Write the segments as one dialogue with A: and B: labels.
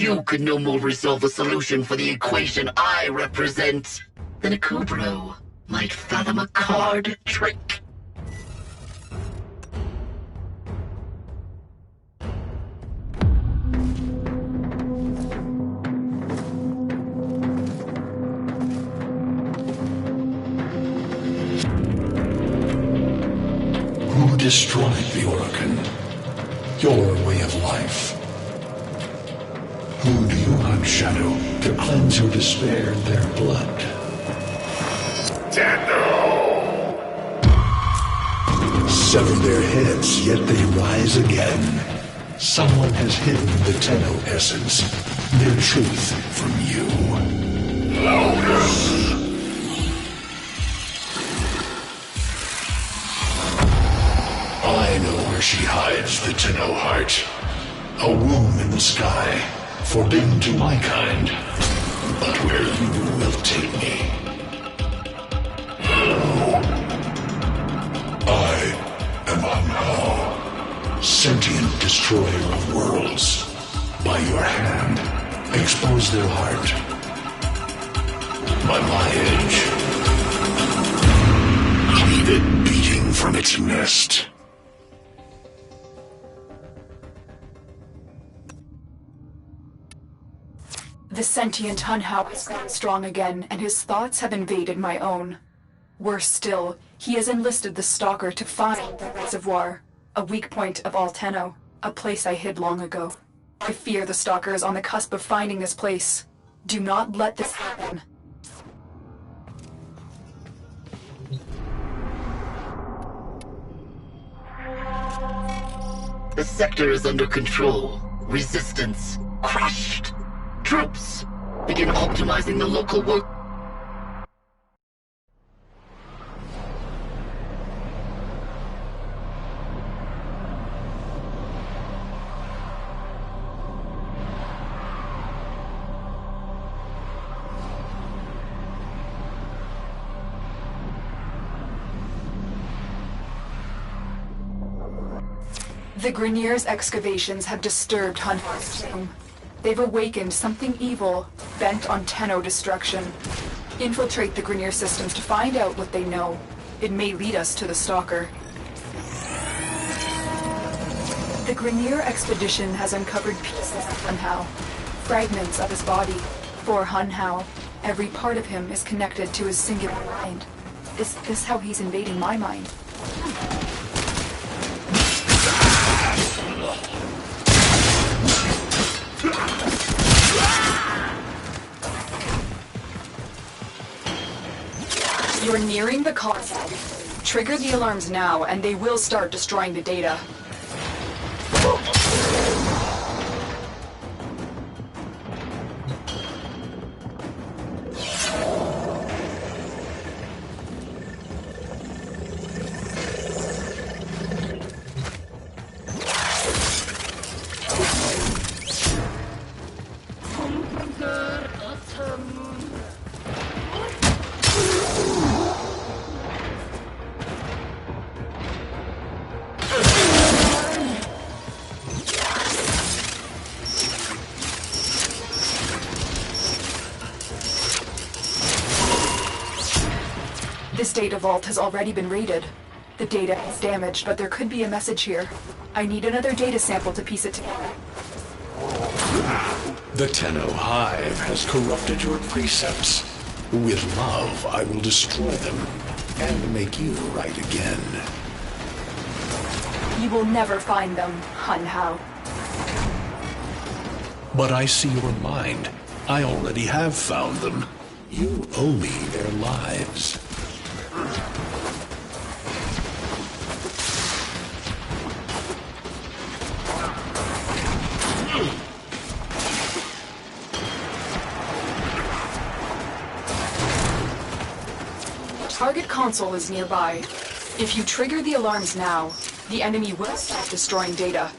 A: You could no more resolve a solution for the equation I represent than a Kubro might fathom a card trick.
B: Who destroyed the Organ? Your way of life. Who do you hunt, Shadow, to cleanse your despair in their blood? Tenno! Sever their heads, yet they rise again. Someone has hidden the Tenno essence, their truth from you. Louder! I know where she hides the Tenno heart. A womb in the sky, forbidden to my kind. But where you will take me. I am Anhao, sentient destroyer of worlds. By your hand, expose their heart. By my edge, leave it beating from its nest.
C: The sentient Anhao has grown strong again, and his thoughts have invaded my own. Worse still, he has enlisted the Stalker to find the reservoir, a weak point of all Tenno, a place I hid long ago. I fear the Stalker is on the cusp of finding this place. Do not let this happen.
A: The sector is under control. Resistance crushed. Troops, begin optimizing the local work.
C: The Grineer's excavations have disturbed Hunter's tomb. They've awakened something evil, bent on Tenno destruction. Infiltrate the Grineer systems to find out what they know. It may lead us to the Stalker. The Grineer expedition has uncovered pieces of Anhao, fragments of his body. For Anhao, every part of him is connected to his singular mind. Is this how he's invading my mind? You're nearing the console. Trigger the alarms now, and they will start destroying the data. This data vault has already been raided. The data is damaged, but there could be a message here. I need another data sample to piece it together.
B: The Tenno Hive has corrupted your precepts. With love, I will destroy them and make you right again.
C: You will never find them, Anhao.
B: But I see your mind. I already have found them. You owe me their lives.
C: Target console is nearby. If you trigger the alarms now, the enemy will start destroying data.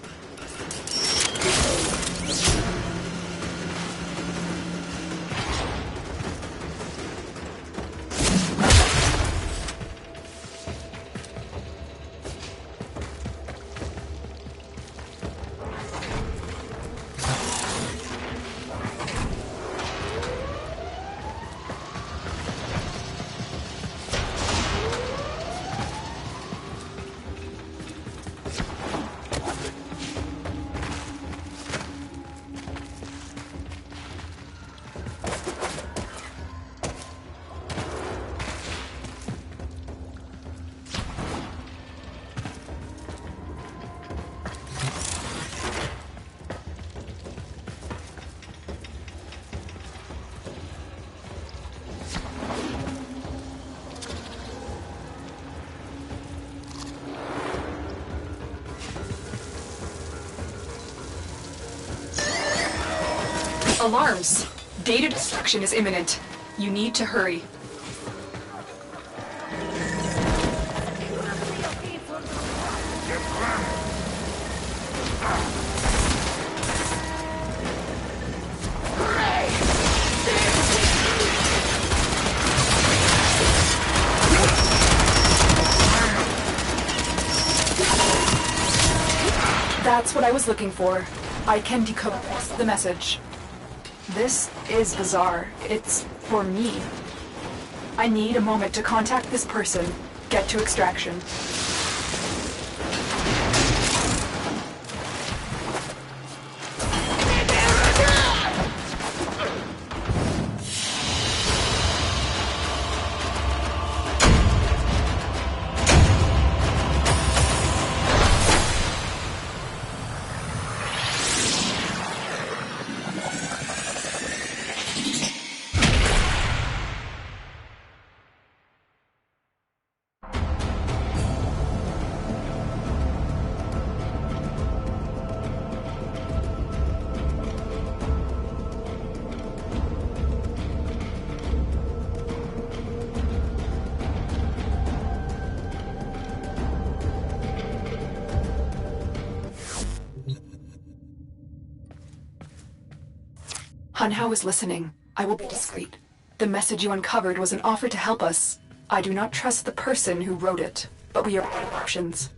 C: Alarms! Data destruction is imminent. You need to hurry. That's what I was looking for. I can decode the message. This is bizarre. It's for me. I need a moment to contact this person, get to extraction. Hunhao is listening. I will be discreet. The message you uncovered was an offer to help us. I do not trust the person who wrote it, but we are out of options.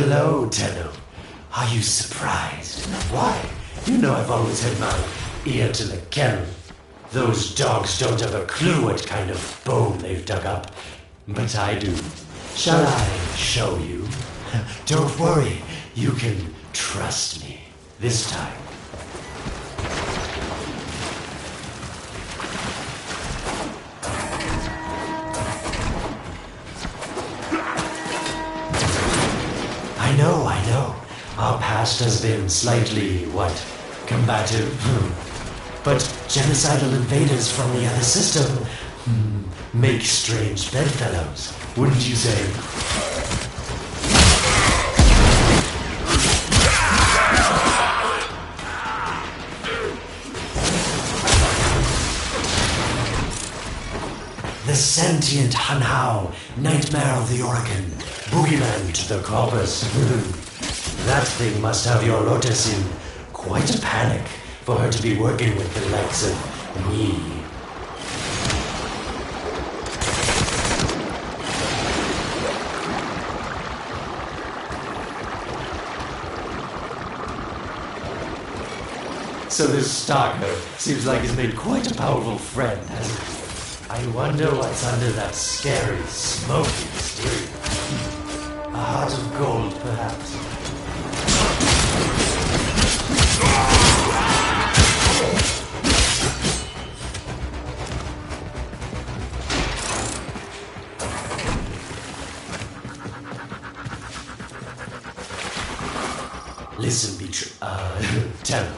D: Hello, Tenno. Are you surprised? Why? You know I've always had my ear to the kennel. Those dogs don't have a clue what kind of bone they've dug up. But I do. Shall I show you? Don't worry. You can trust me. This time. I know. Our past has been slightly, combative? But genocidal invaders from the other system make strange bedfellows, wouldn't you say? The sentient Hunhao, nightmare of the Oregon, boogeyman to the corpus. That thing must have your Lotus in quite a panic for her to be working with the likes of me. So this stalker seems like he's made quite a powerful friend, hasn't he? I wonder what's under that scary, smoky exterior. A heart of gold, perhaps. Listen, Tenno.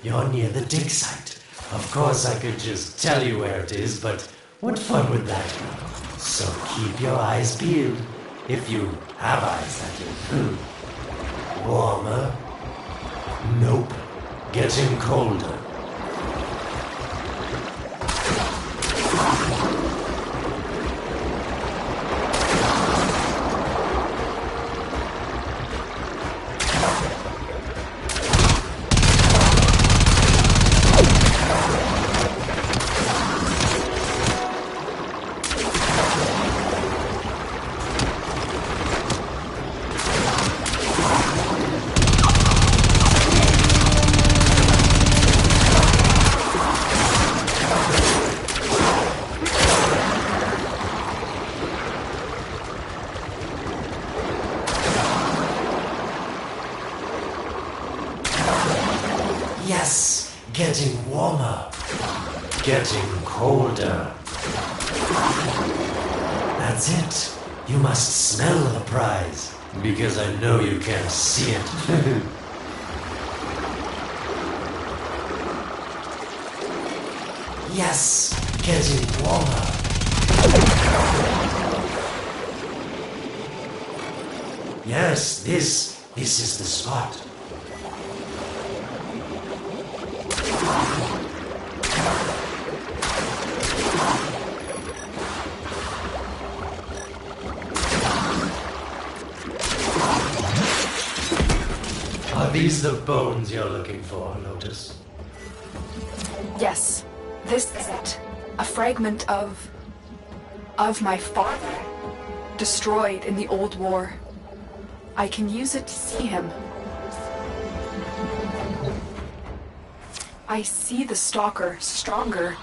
D: You're near the dig site. Of course I could just tell you where it is, but what fun would that be? So keep your eyes peeled. If you have eyes, that is. Warmer? Nope. Getting colder. Yes, getting warmer. Getting colder. That's it. You must smell the prize. Because I know you can't see it. Yes, getting warmer. Yes, this is the spot. Are these the bones you're looking for, Lotus?
C: Yes, this is it. A fragment of my father, destroyed in the old war. I can use it to see him. I see the stalker, stronger.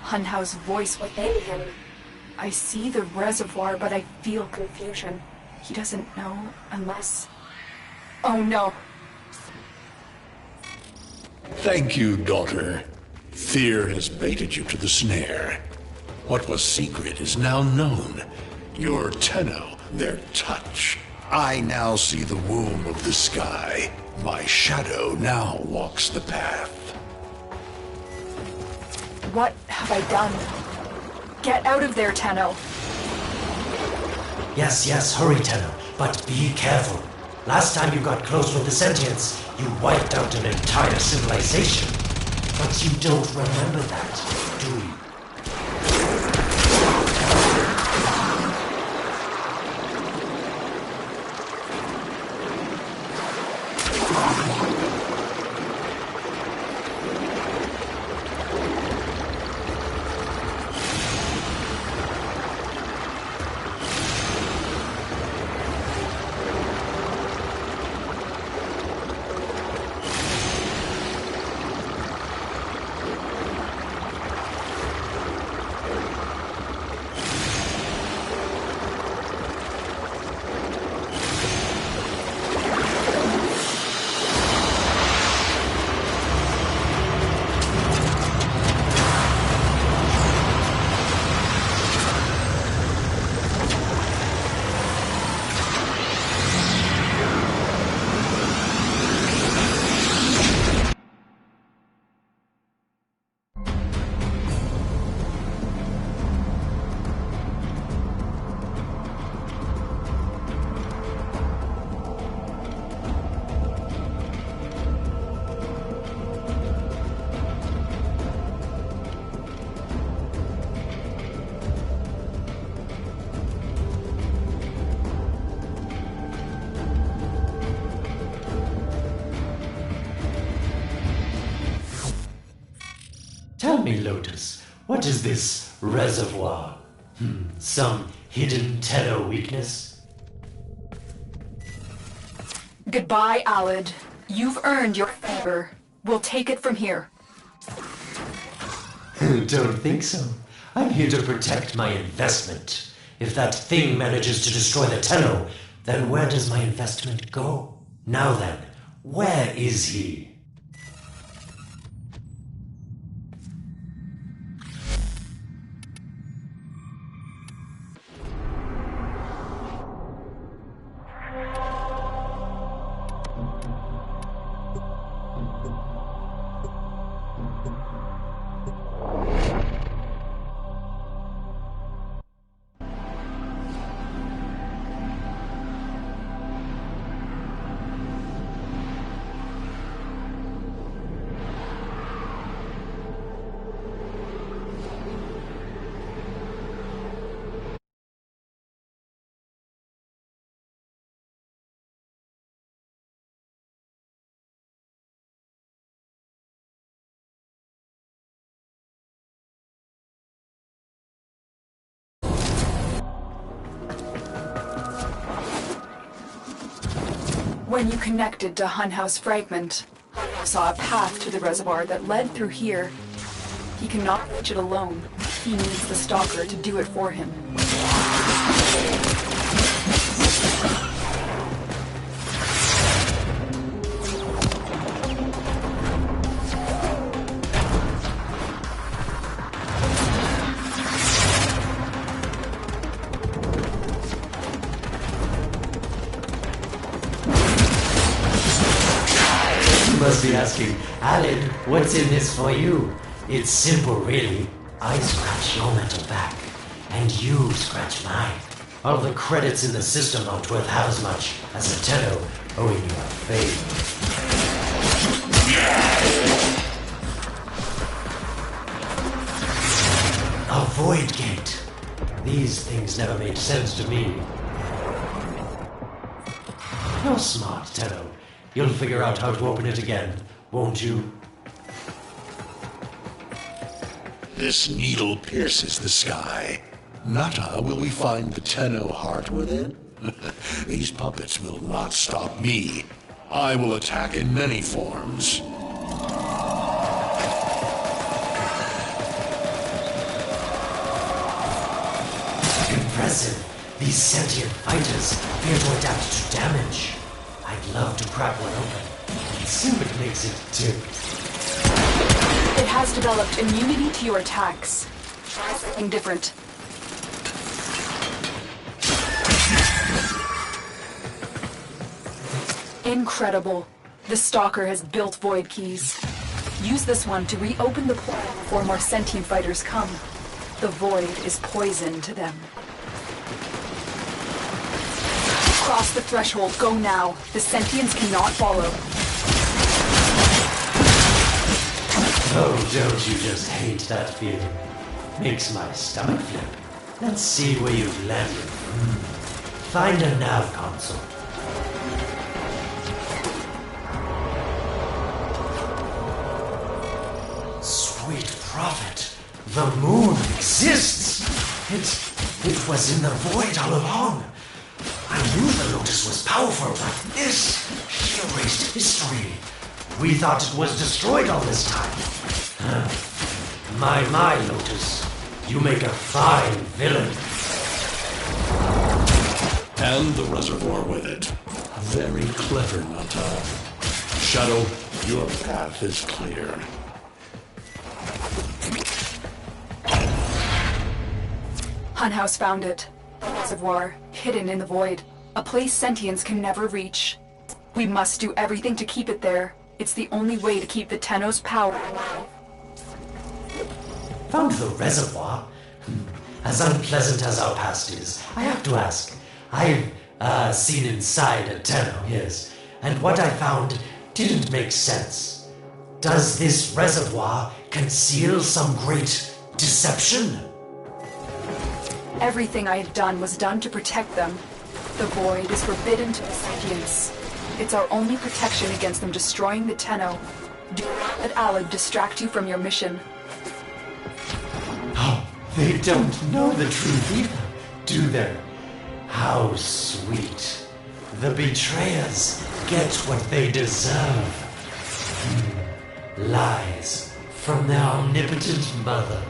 C: Hunhow's voice within him. I see the reservoir, but I feel confusion. He doesn't know unless... Oh no.
B: Thank you, daughter. Fear has baited you to the snare. What was secret is now known. Your Tenno, their touch. I now see the womb of the sky. My shadow now walks the path.
C: What have I done? Get out of there, Tenno.
D: Yes, hurry, Tenno. But be careful. Last time you got close with the sentients, you wiped out an entire civilization. But you don't remember that, do you? Tell me, Lotus, what is this reservoir? Some hidden Tenno weakness?
C: Goodbye, Alid. You've earned your favor. We'll take it from here.
D: Don't think so. I'm here to protect my investment. If that thing manages to destroy the Tenno, then where does my investment go? Now then, where is he?
C: When you connected to Hunhow's fragment, Hunhow saw a path to the reservoir that led through here. He cannot reach it alone. He needs the Stalker to do it for him.
D: busy asking, Alan, what's in this for you? It's simple, really. I scratch your metal back, and you scratch mine. All the credits in the system aren't worth half as much as a tenno owing you a favor. A void gate. These things never made sense to me. You're smart, Tenno. You'll figure out how to open it again, won't you?
B: This needle pierces the sky. Nata, will we find the Tenno heart within? These puppets will not stop me. I will attack in many forms.
D: Impressive. These sentient fighters appear to adapt to damage. I'd love to crack one open. See what makes it tick.
C: It has developed immunity to your attacks. Try something different. Incredible. The Stalker has built void keys. Use this one to reopen the portal before more sentient fighters come. The void is poison to them. Cross the threshold. Go now. The sentients cannot follow.
D: Oh, don't you just hate that feeling? Makes my stomach flip. Let's see where you've landed. Find a nav console. Sweet prophet, the moon exists! It was in the void all along. I knew the Lotus was powerful, but this, she erased history. We thought it was destroyed all this time. My Lotus, you make a fine villain.
B: And the reservoir with it. Very clever, Nata. Shadow, your path is clear.
C: Hunhouse found it. A reservoir, hidden in the void. A place sentients can never reach. We must do everything to keep it there. It's the only way to keep the Tenno's power alive.
D: Found the reservoir? As unpleasant as our past is, I have to ask. I've seen inside a Tenno, yes, and what I found didn't make sense. Does this reservoir conceal some great deception?
C: Everything I have done was done to protect them. The void is forbidden to the sentients. It's our only protection against them destroying the Tenno. Do not let Alad distract you from your mission.
D: Oh, they don't know the truth either, do they? How sweet. The betrayers get what they deserve. Lies from their omnipotent mother.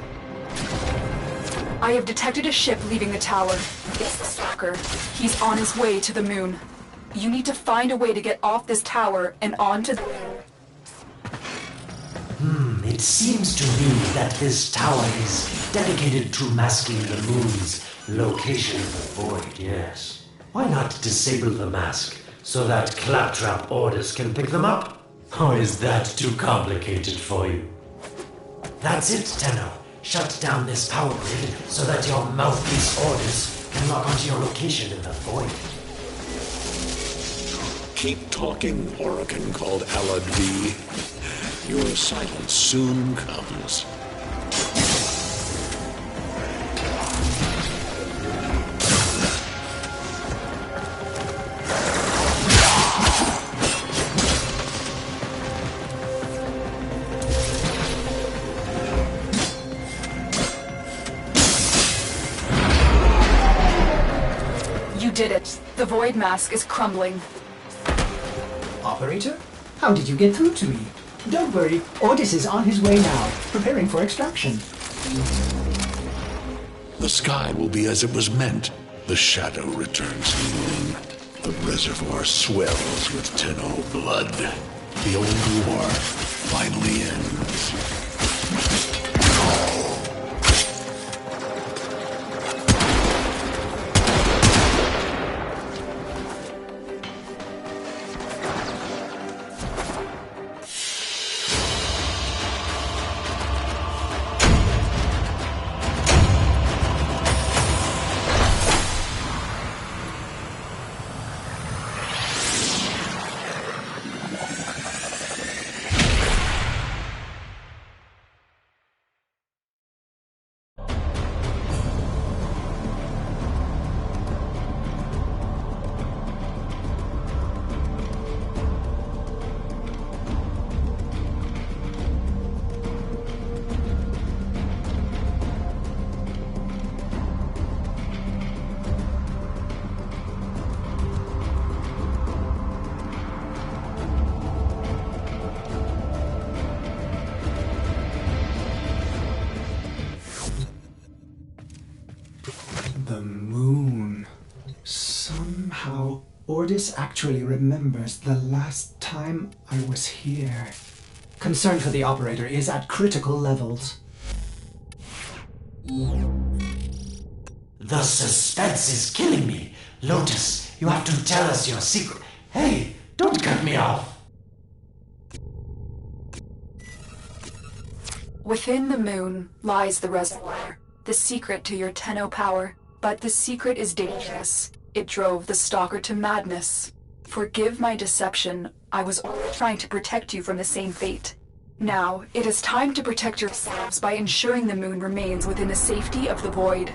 C: I have detected a ship leaving the tower. It's the Stalker. He's on his way to the moon. You need to find a way to get off this tower and onto the moon.
D: It seems to me that this tower is dedicated to masking the moon's location in the void, yes. Why not disable the mask so that claptrap orders can pick them up? Or is that too complicated for you? That's it, Tenno. Shut down this power grid so that your mouthpiece orders can lock onto your location in the void.
B: Keep talking, Orokin called Alad V. Your silence soon comes.
C: You did it. The void mask is crumbling.
E: Operator? How did you get through to me? Don't worry, Otis is on his way now, preparing for extraction.
B: The sky will be as it was meant. The shadow returns healing. The reservoir swells with Tenno blood. The old war finally ends.
E: Ordis actually remembers the last time I was here. Concern for the operator is at critical levels.
D: The suspense is killing me. Lotus, you have to tell us your secret. Hey, don't cut me off.
C: Within the moon lies the reservoir, the secret to your Tenno power. But the secret is dangerous. It drove the Stalker to madness. Forgive my deception. I was only trying to protect you from the same fate. Now, it is time to protect yourselves by ensuring the moon remains within the safety of the void.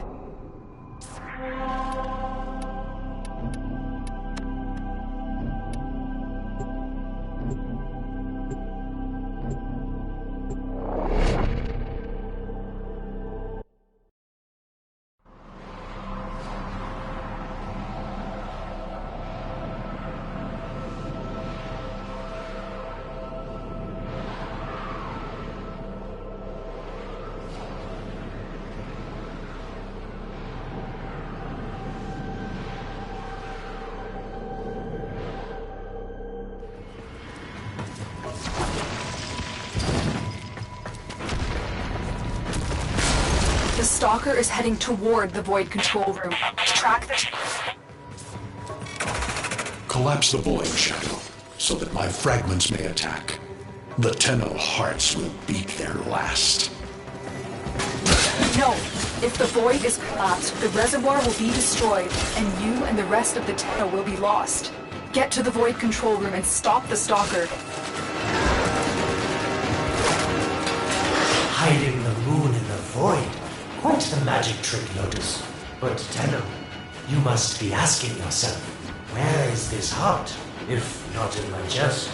C: The Stalker is heading toward the Void control room. Track the...
B: Collapse the void, Shadow, so that my fragments may attack. The Tenno hearts will beat their last.
C: No! If the Void is collapsed, the reservoir will be destroyed, and you and the rest of the Tenno will be lost. Get to the Void control room and stop the Stalker.
D: Hiding the moon in the void. Quite the magic trick, Lotus. But Tenno, you must be asking yourself, where is this heart, if not in my chest?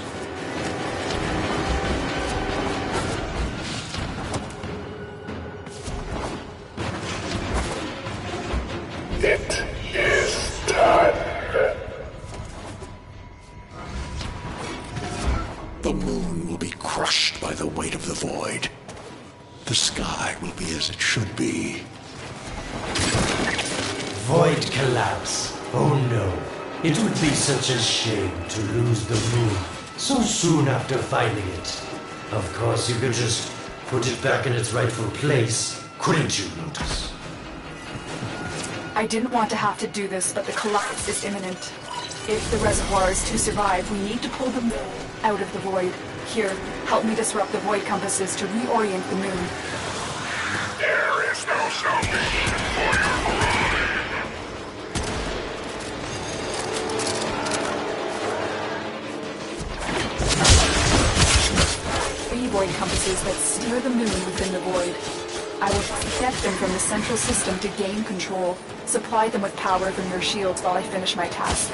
B: It is time. The moon will be crushed by the weight of the void. The sky will be as it should be.
D: Void collapse. Oh no. It would be such a shame to lose the moon so soon after finding it. Of course, you could just put it back in its rightful place, couldn't you, Lotus?
C: I didn't want to have to do this, but the collapse is imminent. If the reservoir is to survive, we need to pull the moon out of the void. Here, help me disrupt the void compasses to reorient the moon.
B: There is no salvation for your bride.
C: Three void compasses that steer the moon within the void. I will disconnect them from the central system to gain control. Supply them with power from your shields while I finish my task.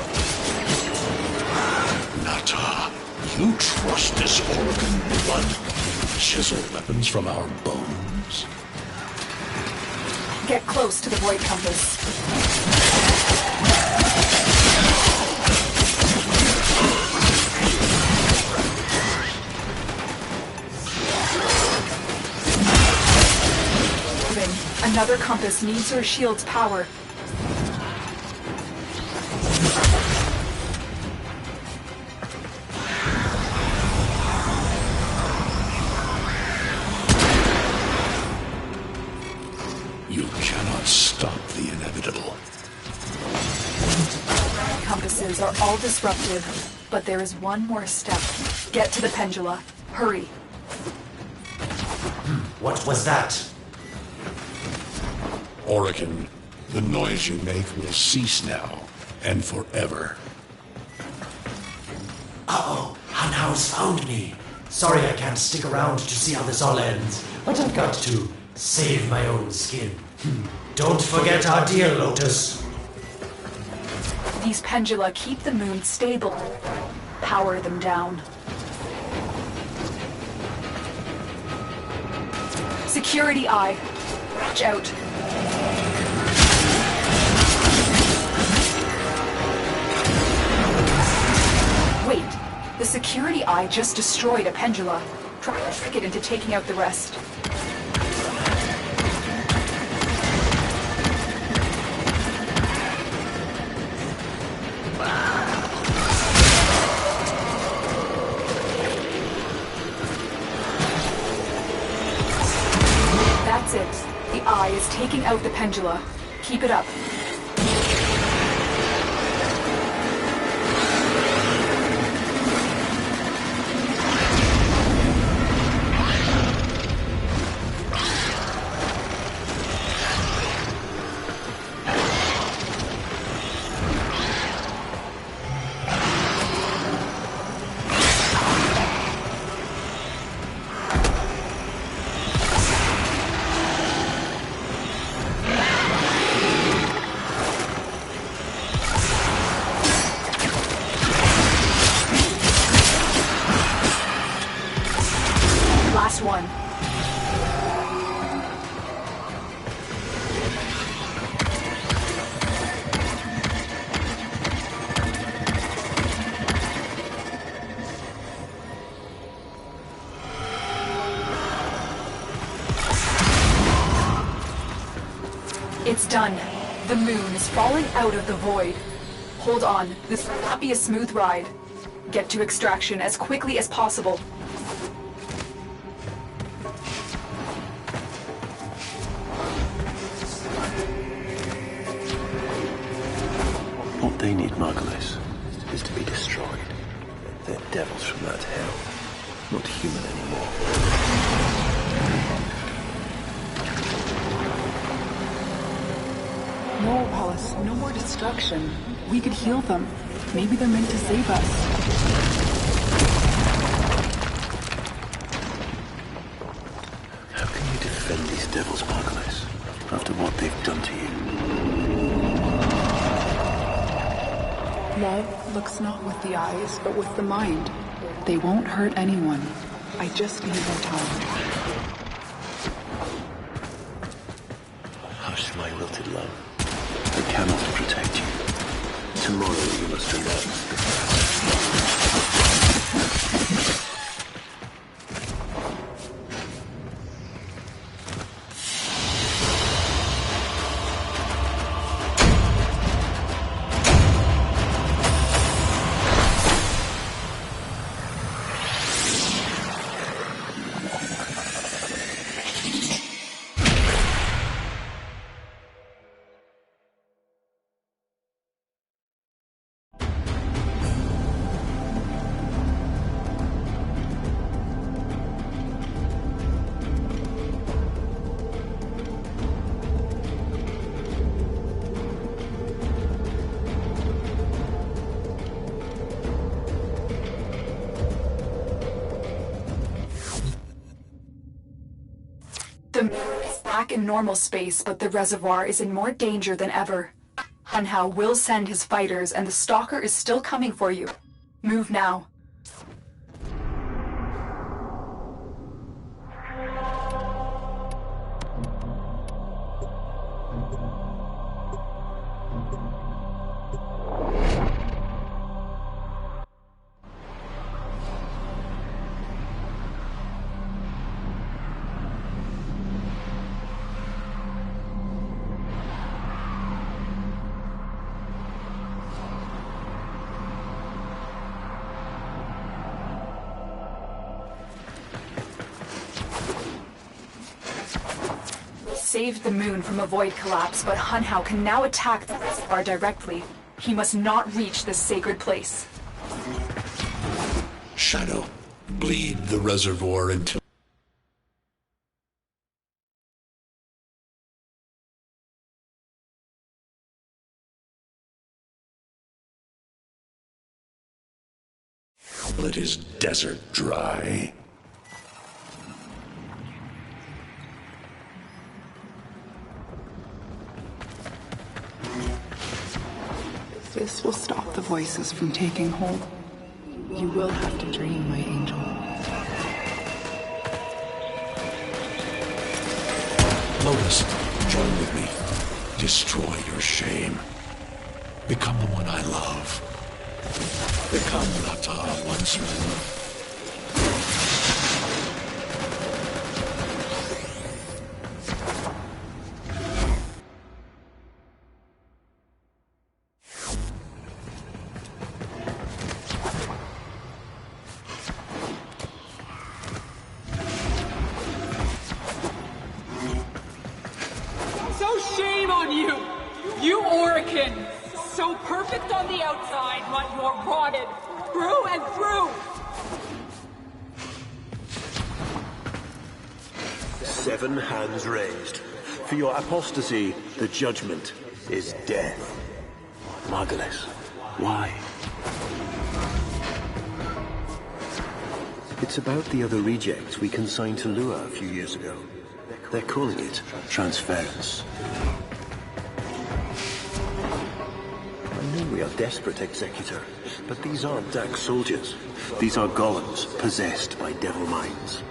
B: Nata, you trust this organ blood? Chisel weapons from our bones?
C: Get close to the void compass. Another compass needs her shield's power.
B: You cannot stop the inevitable.
C: Compasses are all disrupted, but there is one more step. Get to the pendula. Hurry.
D: What was that?
B: Orokin, the noise you make will cease now, and forever.
D: Uh-oh, Hanau's found me. Sorry I can't stick around to see how this all ends, but I've got to save my own skin. Don't forget our dear Lotus.
C: These pendula keep the moon stable. Power them down. Security eye. Watch out. Wait, the security eye just destroyed a pendula. Try to trick it into taking out the rest. it. The eye is taking out the pendula. Keep it up. Last one. It's done. The moon is falling out of the void. Hold on, this will not be a smooth ride. Get to extraction as quickly as possible.
F: What they need, Margulis, is to be destroyed. They're devils from that hell, not human anymore.
G: No, Alice, no more destruction. We could heal them. Maybe they're meant to save us.
F: How can you defend these devils, Margulis, after what they've done to you?
G: Love looks not with the eyes, but with the mind. They won't hurt anyone. I just need their time.
F: Hush, my wilted love. I cannot protect you. Tomorrow you must renounce this past.
C: The moon is back in normal space, but the reservoir is in more danger than ever. Hunhao will send his fighters, and the Stalker is still coming for you. Move now. Saved the moon from a void collapse, but Hunhao can now attack the reservoir directly. He must not reach this sacred place.
B: Shadow, bleed the reservoir until... it is desert dry.
G: This will stop the voices from taking hold. You will have to dream, my angel.
B: Lotus, join with me. Destroy your shame. Become the one I love. Become Rata once more.
H: skin. So perfect on the outside, but you're rotted through and through.
F: Seven hands raised. For your apostasy, the judgment is death. Margulis, why? It's about the other rejects we consigned to Lua a few years ago. They're calling it transference. I know we are desperate, Executor, but these aren't Dax soldiers. These are golems possessed by devil minds.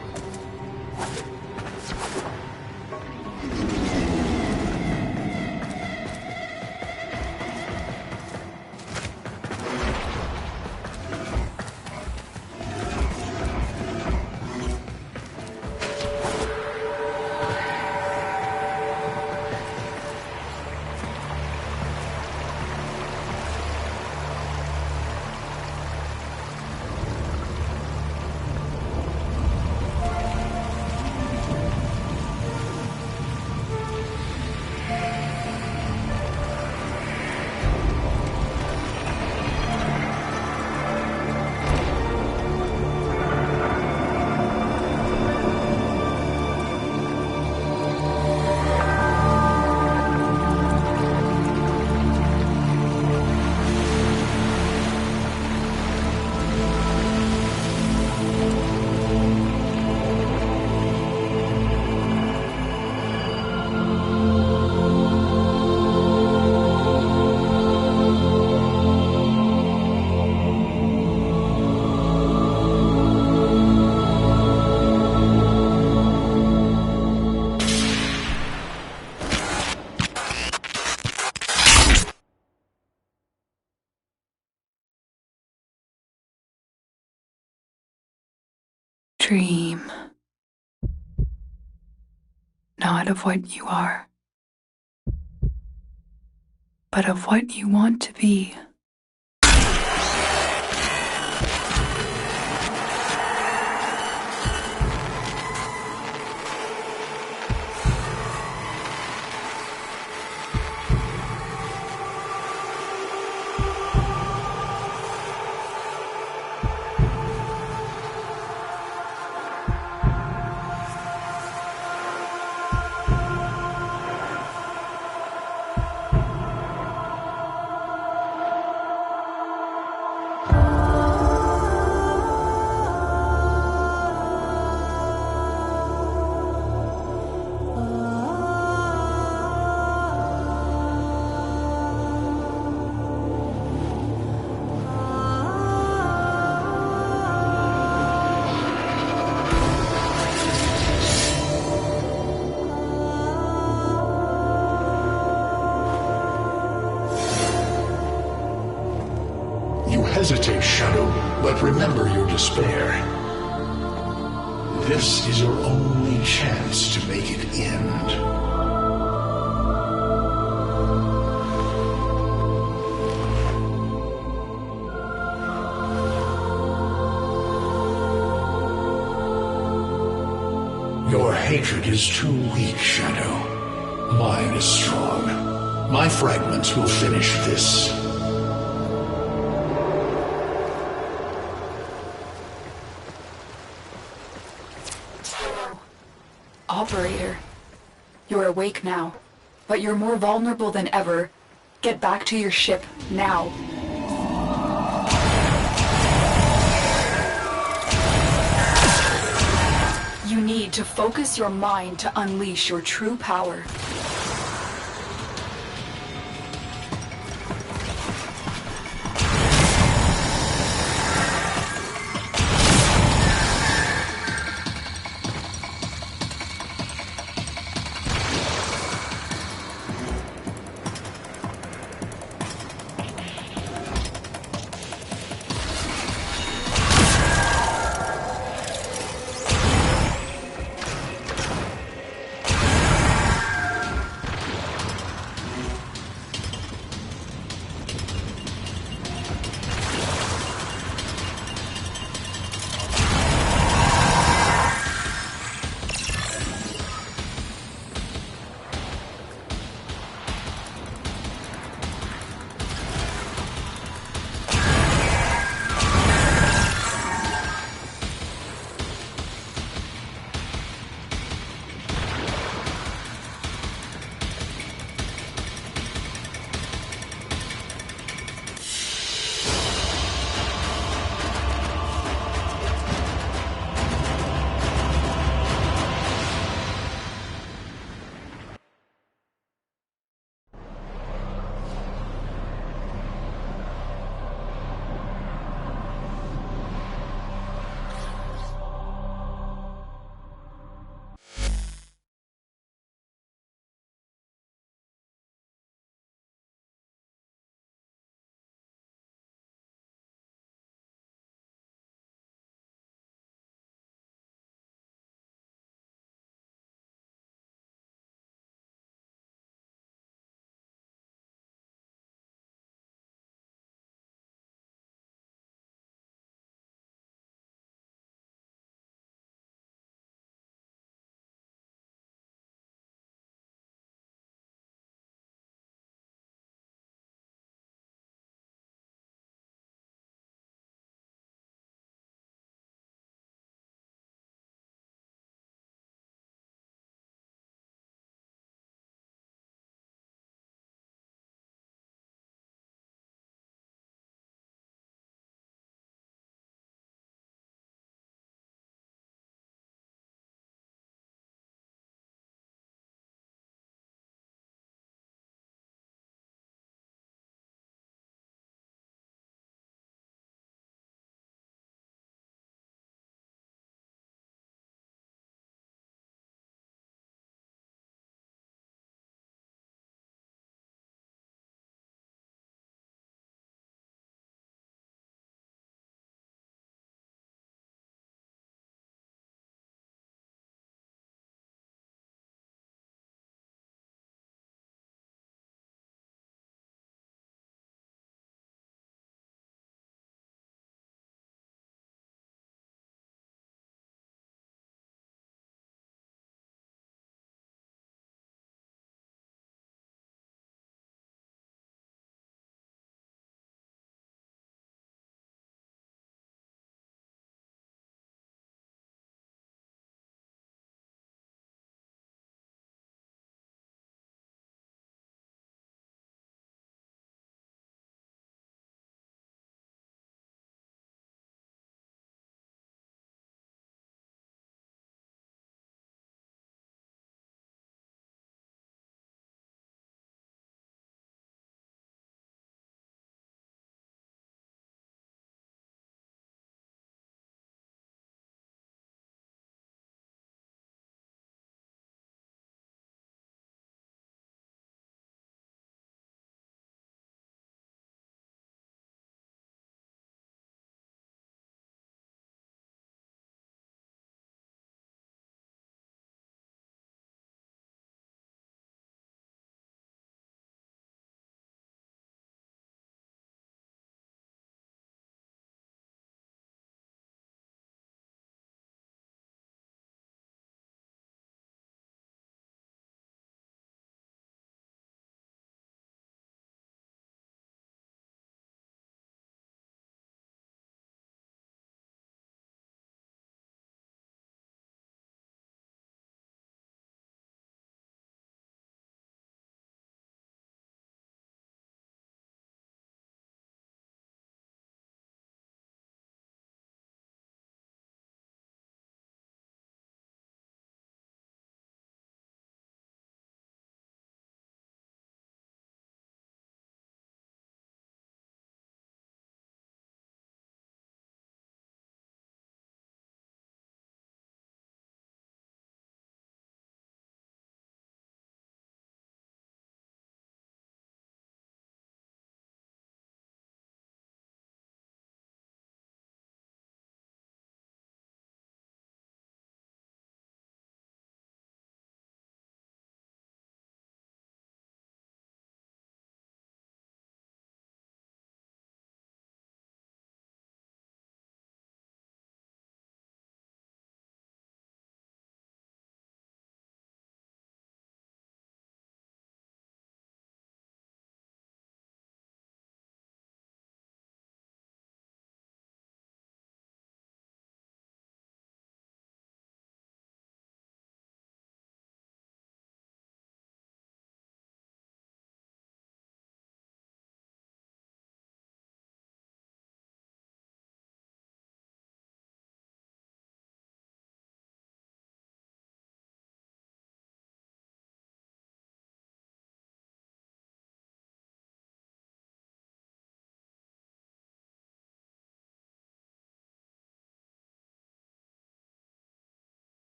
C: Dream. Not of what you are, but of what you want to be.
B: Hesitate, Shadow, but remember your despair. This is your only chance to make it end. Your hatred is too weak, Shadow. Mine is strong. My fragments will finish this.
C: Operator, you're awake now, but you're more vulnerable than ever. Get back to your ship, now. You need to focus your mind to unleash your true power.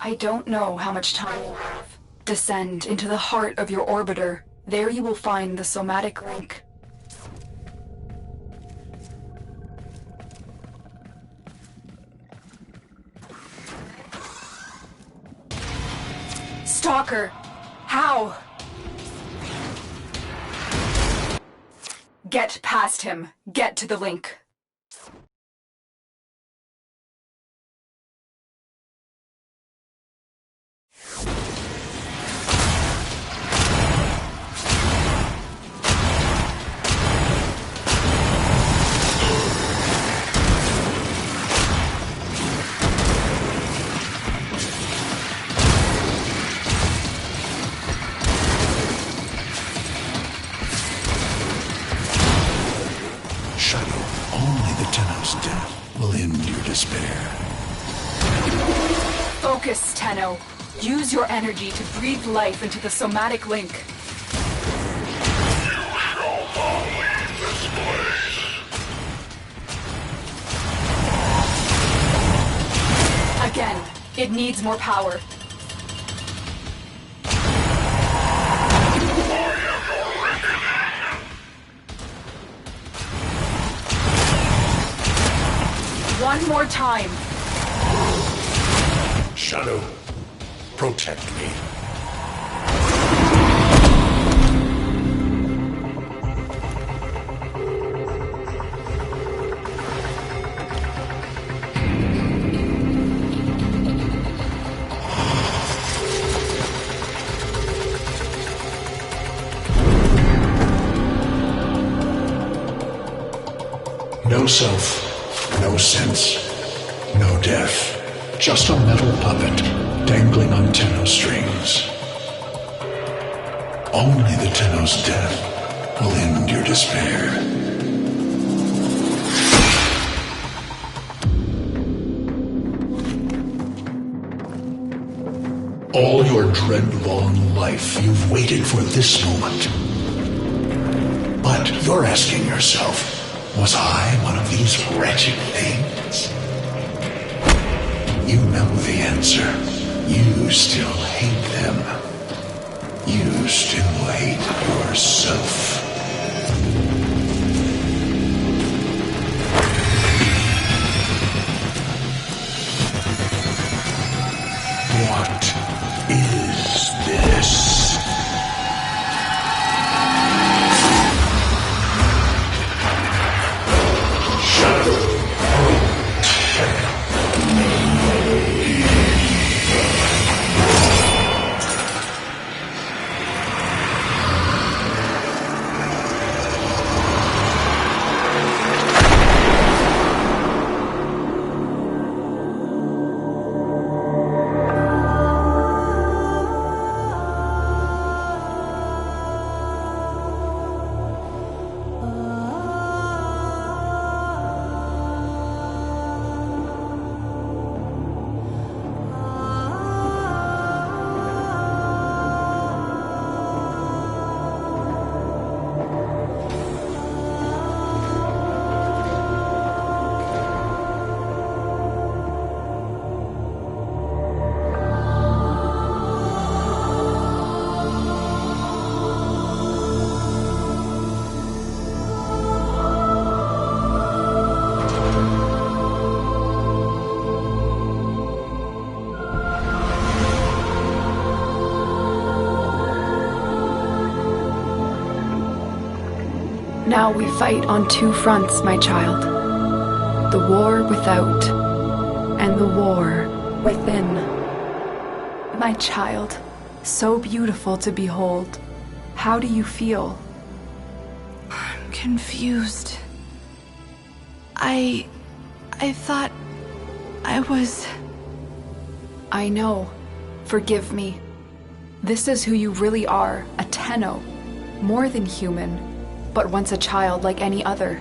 C: I don't know how much time you have. Descend into the heart of your orbiter. There you will find the somatic link. Stalker! How? Get past him. Get to the link.
B: Shadow, only the Tenno's death will end your despair.
C: Focus, Tenno. Use your energy to breathe life into the somatic link.
B: You shall not leave this place.
C: Again, it needs more power. One more time.
B: Shadow, protect me. No self, no sense, no death. Just a metal puppet dangling on Tenno strings. Only the Tenno's death will end your despair. All your dread-long life, you've waited for this moment. But you're asking yourself, was I one of these wretched things? You know the answer. You still hate them. You still hate yourself. What is this?
C: Now we fight on two fronts, my child. The war without, and the war within. My child, so beautiful to behold. How do you feel?
G: I'm confused. I thought I was...
C: I know. Forgive me. This is who you really are, a Tenno. More than human, but once a child like any other.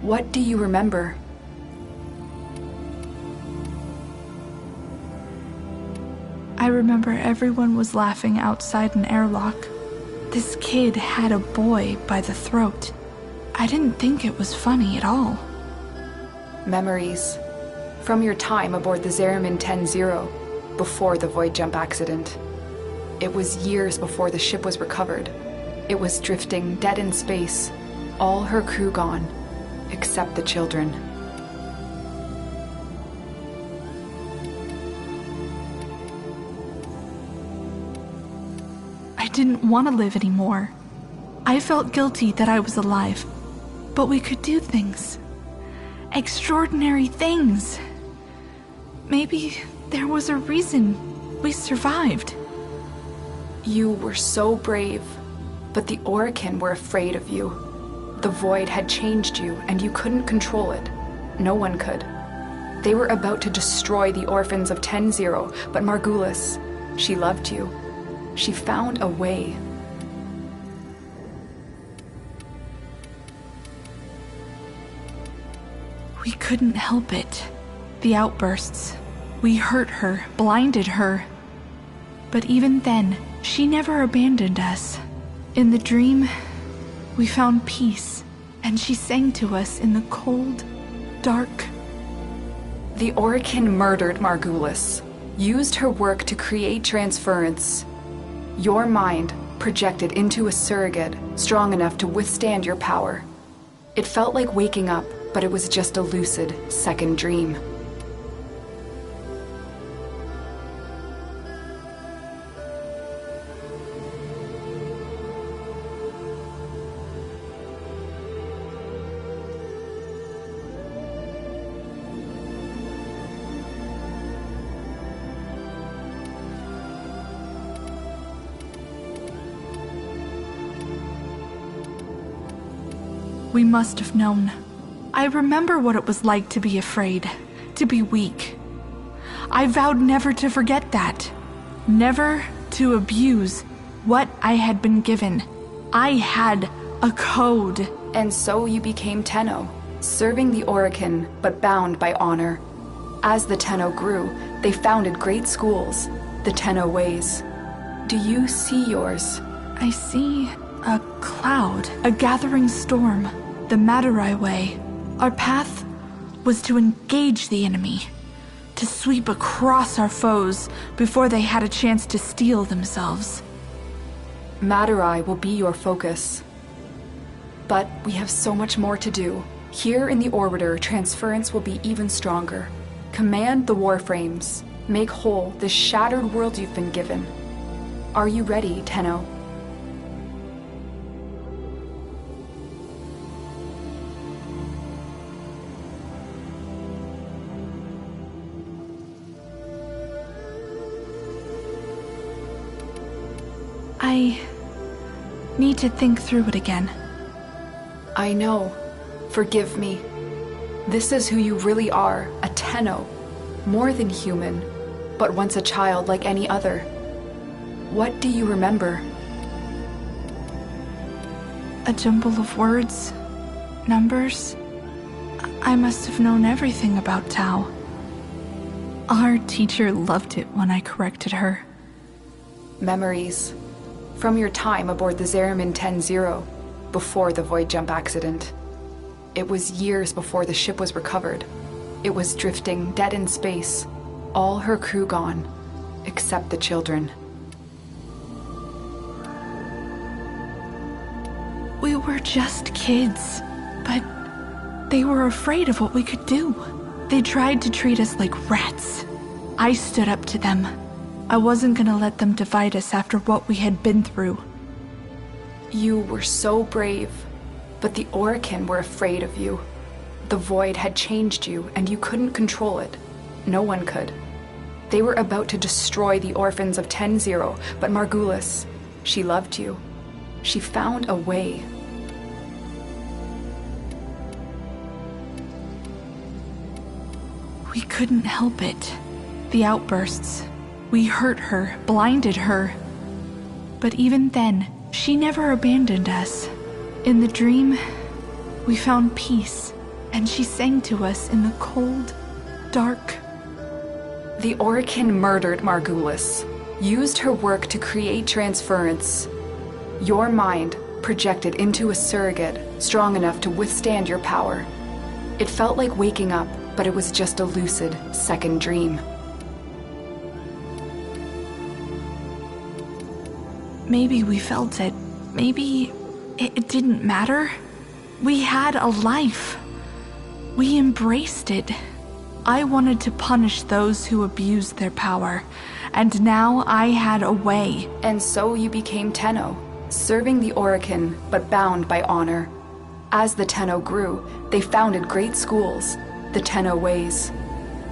C: What do you remember?
I: I remember everyone was laughing outside an airlock. This kid had a boy by the throat. I didn't think it was funny at all.
C: Memories. From your time aboard the Zariman 10-0. before the void jump accident. It was years before the ship was recovered. It was drifting dead in space, all her crew gone, except the children.
I: I didn't want to live anymore. I felt guilty that I was alive, but we could do things. Extraordinary things. Maybe there was a reason we survived.
C: You were so brave, but the Orokin were afraid of you. The void had changed you, and you couldn't control it. No one could. They were about to destroy the orphans of 10-0, but Margulis, she loved you. She found a way.
I: We couldn't help it. The outbursts. We hurt her, blinded her. But even then, she never abandoned us. In the dream, we found peace, and she sang to us in the cold, dark...
C: The Orokin murdered Margulis, used her work to create transference. Your mind projected into a surrogate strong enough to withstand your power. It felt like waking up, but it was just a lucid second dream.
I: We must have known. I remember what it was like to be afraid, to be weak. I vowed never to forget that. Never to abuse what I had been given. I had a code.
C: And so you became Tenno, serving the Orokin, but bound by honor. As the Tenno grew, they founded great schools, the Tenno ways. Do you see yours?
I: I see a cloud, a gathering storm, the Madurai way. Our path was to engage the enemy, to sweep across our foes before they had a chance to steel themselves.
C: Madurai will be your focus. But we have so much more to do. Here in the Orbiter, transference will be even stronger. Command the Warframes. Make whole this shattered world you've been given. Are you ready, Tenno?
I: I need to think through it again.
C: I know. Forgive me. This is who you really are, a Tenno. More than human, but once a child like any other. What do you remember?
I: A jumble of words, numbers. I must have known everything about Tau. Our teacher loved it when I corrected her.
C: Memories. From your time aboard the Zeramin 10-0, before the void jump accident. It was years before the ship was recovered. It was drifting dead in space, all her crew gone, except the children.
I: We were just kids, but they were afraid of what we could do. They tried to treat us like rats. I stood up to them. I wasn't gonna let them divide us after what we had been through.
C: You were so brave, but the Orokin were afraid of you. The void had changed you, and you couldn't control it. No one could. They were about to destroy the orphans of 10-0, but Margulis, she loved you. She found a way.
I: We couldn't help it. The outbursts. We hurt her, blinded her. But even then, she never abandoned us. In the dream, we found peace, and she sang to us in the cold, dark...
C: The Orokin murdered Margulis, used her work to create transference. Your mind projected into a surrogate strong enough to withstand your power. It felt like waking up, but it was just a lucid second dream.
I: Maybe we felt it. Maybe it didn't matter. We had a life. We embraced it. I wanted to punish those who abused their power, and now I had a way.
C: And so you became Tenno, serving the Orokin, but bound by honor. As the Tenno grew, they founded great schools, the Tenno ways.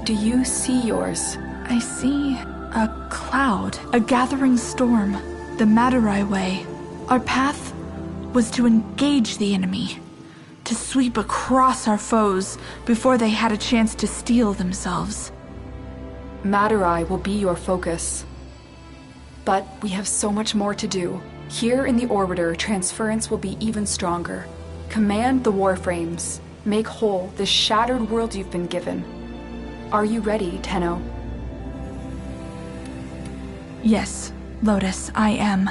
C: Do you see yours?
I: I see a cloud, a gathering storm, the Madurai way. Our path was to engage the enemy, to sweep across our foes before they had a chance to steel themselves.
C: Madurai will be your focus. But we have so much more to do. Here in the Orbiter, transference will be even stronger. Command the Warframes. Make whole this shattered world you've been given. Are you ready, Tenno?
I: Yes, Lotus, I am.